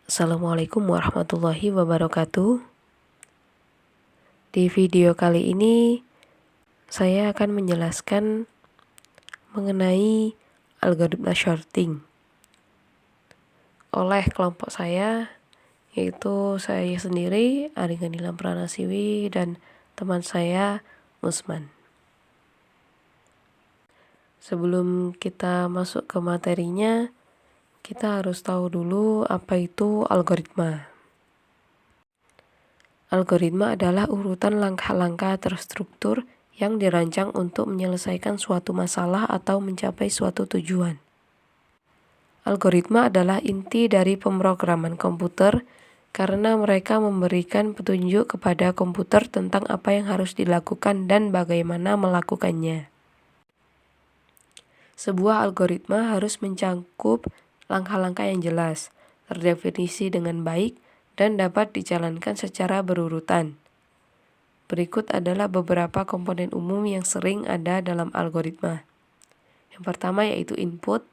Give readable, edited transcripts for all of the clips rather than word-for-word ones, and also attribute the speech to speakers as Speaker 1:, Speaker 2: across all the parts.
Speaker 1: Assalamualaikum warahmatullahi wabarakatuh. Di video kali ini saya akan menjelaskan mengenai algoritma shorting oleh kelompok saya, yaitu saya sendiri, Aringanila Pranasiwi, dan teman saya, Usman. Sebelum kita masuk ke materinya, kita harus tahu dulu apa itu algoritma. Algoritma adalah urutan langkah-langkah terstruktur yang dirancang untuk menyelesaikan suatu masalah atau mencapai suatu tujuan. Algoritma adalah inti dari pemrograman komputer karena mereka memberikan petunjuk kepada komputer tentang apa yang harus dilakukan dan bagaimana melakukannya. Sebuah algoritma harus mencakup langkah-langkah yang jelas, terdefinisi dengan baik, dan dapat dijalankan secara berurutan. Berikut adalah beberapa komponen umum yang sering ada dalam algoritma. Yang pertama yaitu input,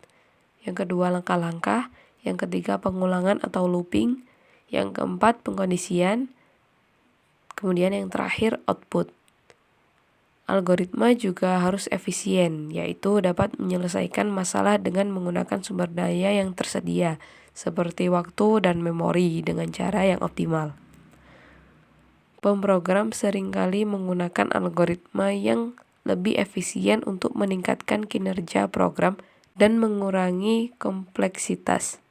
Speaker 1: yang kedua langkah-langkah, yang ketiga pengulangan atau looping, yang keempat pengkondisian, kemudian yang terakhir output. Algoritma juga harus efisien, yaitu dapat menyelesaikan masalah dengan menggunakan sumber daya yang tersedia, seperti waktu dan memori dengan cara yang optimal. Pemrogram seringkali menggunakan algoritma yang lebih efisien untuk meningkatkan kinerja program dan mengurangi kompleksitas.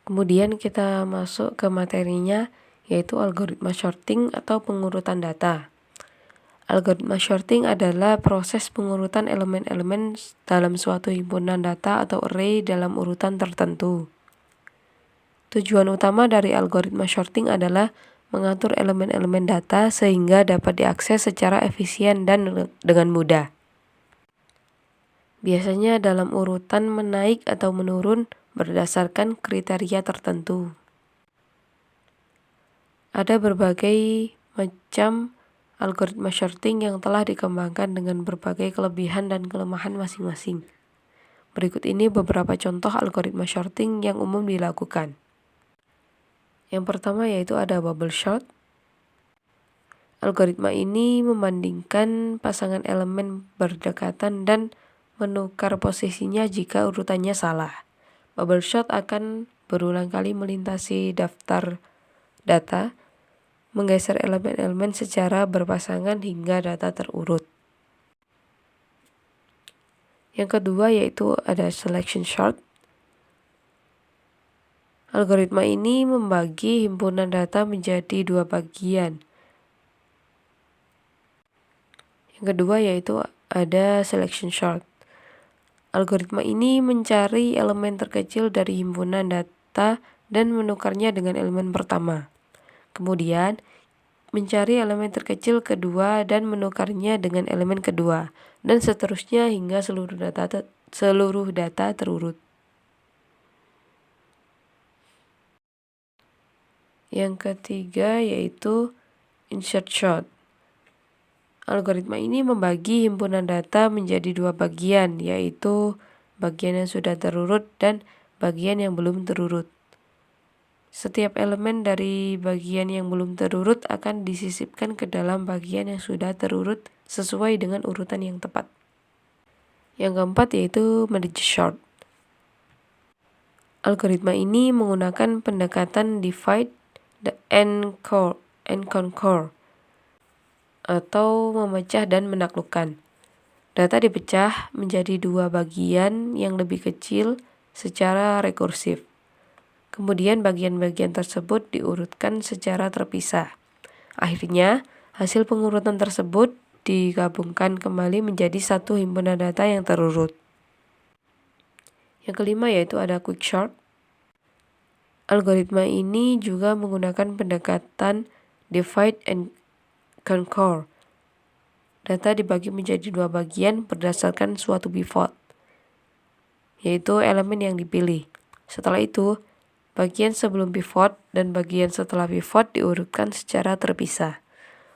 Speaker 1: Kemudian kita masuk ke materinya, yaitu algoritma shorting atau pengurutan data. Algoritma shorting adalah proses pengurutan elemen-elemen dalam suatu himpunan data atau array dalam urutan tertentu. Tujuan utama dari algoritma shorting adalah mengatur elemen-elemen data sehingga dapat diakses secara efisien dan dengan mudah. Biasanya dalam urutan menaik atau menurun berdasarkan kriteria tertentu. Ada berbagai macam algoritma shorting yang telah dikembangkan dengan berbagai kelebihan dan kelemahan masing-masing. Berikut ini beberapa contoh algoritma shorting yang umum dilakukan. Yang pertama yaitu ada bubble sort. Algoritma ini membandingkan pasangan elemen berdekatan dan menukar posisinya jika urutannya salah. Bubble sort akan berulang kali melintasi daftar data, menggeser elemen-elemen secara berpasangan hingga data terurut. Yang kedua yaitu ada selection sort. Algoritma ini membagi himpunan data menjadi dua bagian. Yang kedua yaitu ada selection sort. Algoritma ini mencari elemen terkecil dari himpunan data dan menukarnya dengan elemen pertama. Kemudian, mencari elemen terkecil kedua dan menukarnya dengan elemen kedua, dan seterusnya hingga seluruh data terurut. Yang ketiga yaitu insert sort. Algoritma ini membagi himpunan data menjadi dua bagian, yaitu bagian yang sudah terurut dan bagian yang belum terurut. Setiap elemen dari bagian yang belum terurut akan disisipkan ke dalam bagian yang sudah terurut sesuai dengan urutan yang tepat. Yang keempat yaitu merge sort. Algoritma ini menggunakan pendekatan divide and conquer atau memecah dan menaklukkan. Data dipecah menjadi dua bagian yang lebih kecil secara rekursif. Kemudian bagian-bagian tersebut diurutkan secara terpisah. Akhirnya, hasil pengurutan tersebut digabungkan kembali menjadi satu himpunan data yang terurut. Yang kelima yaitu ada quick sort. Algoritma ini juga menggunakan pendekatan divide and conquer. Data dibagi menjadi dua bagian berdasarkan suatu pivot, yaitu elemen yang dipilih. Setelah itu, bagian sebelum pivot dan bagian setelah pivot diurutkan secara terpisah.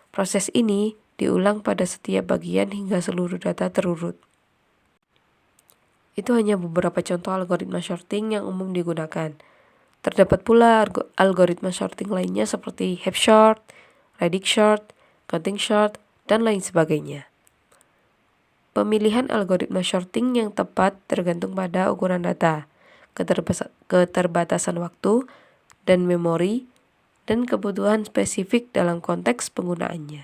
Speaker 1: Proses ini diulang pada setiap bagian hingga seluruh data terurut. Itu hanya beberapa contoh algoritma shorting yang umum digunakan. Terdapat pula algoritma sorting lainnya seperti heap sort, radix sort, counting sort, dan lain sebagainya. Pemilihan algoritma sorting yang tepat tergantung pada ukuran data, keterbatasan waktu dan memori, dan kebutuhan spesifik dalam konteks penggunaannya.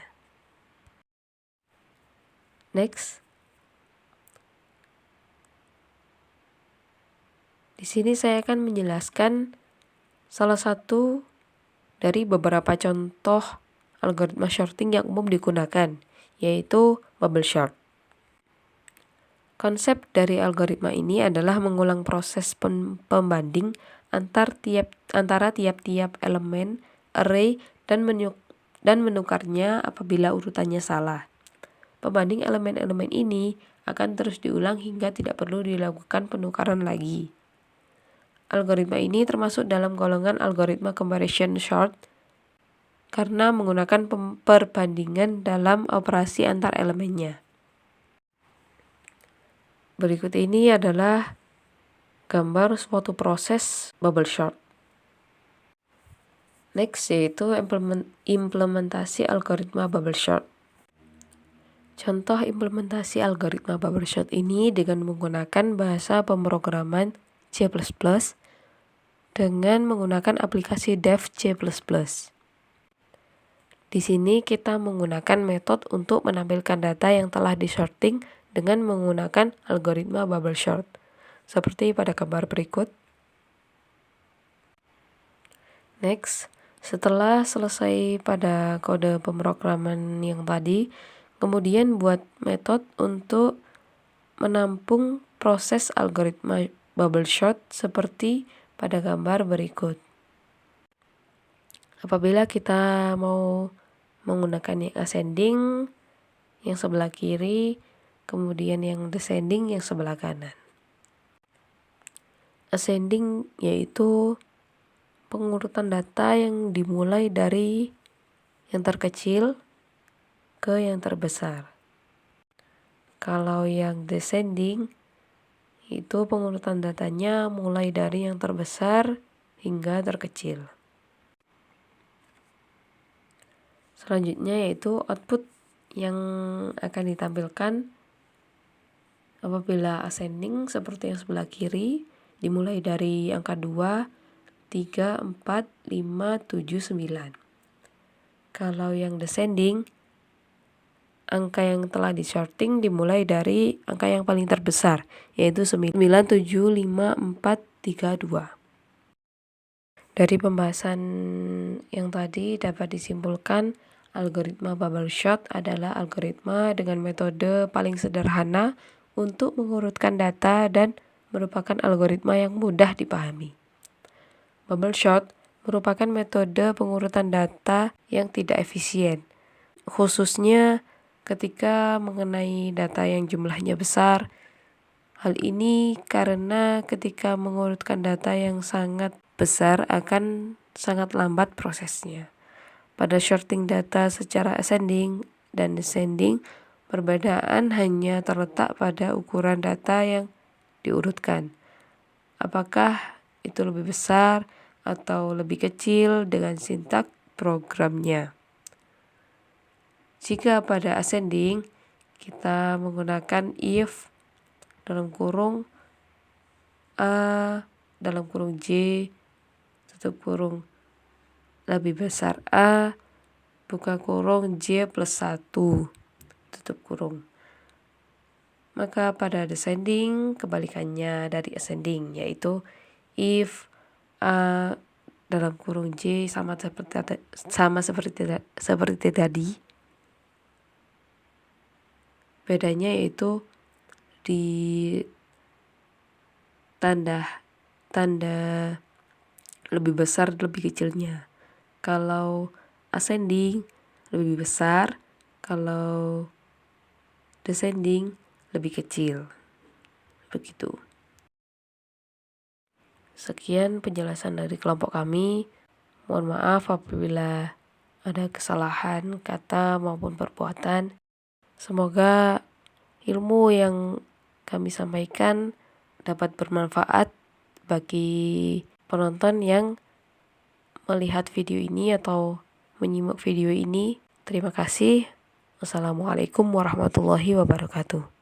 Speaker 1: Next. Di sini saya akan menjelaskan salah satu dari beberapa contoh algoritma sorting yang umum digunakan, yaitu bubble sort. Konsep dari algoritma ini adalah mengulang proses pembanding antara tiap-tiap elemen array dan menukarnya apabila urutannya salah. Pembanding elemen-elemen ini akan terus diulang hingga tidak perlu dilakukan penukaran lagi. Algoritma ini termasuk dalam golongan algoritma comparison sort karena menggunakan perbandingan dalam operasi antar elemennya. Berikut ini adalah gambar suatu proses bubble sort. Next yaitu implementasi algoritma bubble sort. Contoh implementasi algoritma bubble sort ini dengan menggunakan bahasa pemrograman C++ dengan menggunakan aplikasi dev C++. Di sini kita menggunakan metode untuk menampilkan data yang telah disorting dengan menggunakan algoritma bubble sort, seperti pada gambar berikut. Next, setelah selesai pada kode pemrograman yang tadi, kemudian buat metode untuk menampung proses algoritma bubble sort seperti pada gambar berikut. Apabila kita mau menggunakan yang ascending, yang sebelah kiri, kemudian yang descending yang sebelah kanan. Ascending yaitu pengurutan data yang dimulai dari yang terkecil ke yang terbesar. Kalau yang descending itu pengurutan datanya mulai dari yang terbesar hingga terkecil. Selanjutnya yaitu output yang akan ditampilkan apabila ascending seperti yang sebelah kiri dimulai dari angka 2, 3, 4, 5, 7, 9. Kalau yang descending, angka yang telah disorting dimulai dari angka yang paling terbesar, yaitu 9, 7, 5, 4, 3, 2. Dari pembahasan yang tadi dapat disimpulkan algoritma bubble sort adalah algoritma dengan metode paling sederhana untuk mengurutkan data dan merupakan algoritma yang mudah dipahami. Bubble sort merupakan metode pengurutan data yang tidak efisien, khususnya ketika mengenai data yang jumlahnya besar. Hal ini karena ketika mengurutkan data yang sangat besar akan sangat lambat prosesnya. Pada sorting data secara ascending dan descending, perbedaan hanya terletak pada ukuran data yang diurutkan. Apakah itu lebih besar atau lebih kecil dengan sintak programnya. Jika pada ascending, kita menggunakan if dalam kurung A dalam kurung J tutup kurung lebih besar A buka kurung J plus 1 tutup kurung. Maka pada descending kebalikannya dari ascending, yaitu if A dalam kurung J sama seperti tadi. Bedanya yaitu di tanda lebih besar lebih kecilnya. Kalau ascending lebih besar, kalau descending lebih kecil. Begitu. Sekian penjelasan dari kelompok kami. Mohon maaf apabila ada kesalahan kata maupun perbuatan. Semoga ilmu yang kami sampaikan dapat bermanfaat bagi penonton yang melihat video ini atau menyimak video ini. Terima kasih. Wassalamualaikum warahmatullahi wabarakatuh.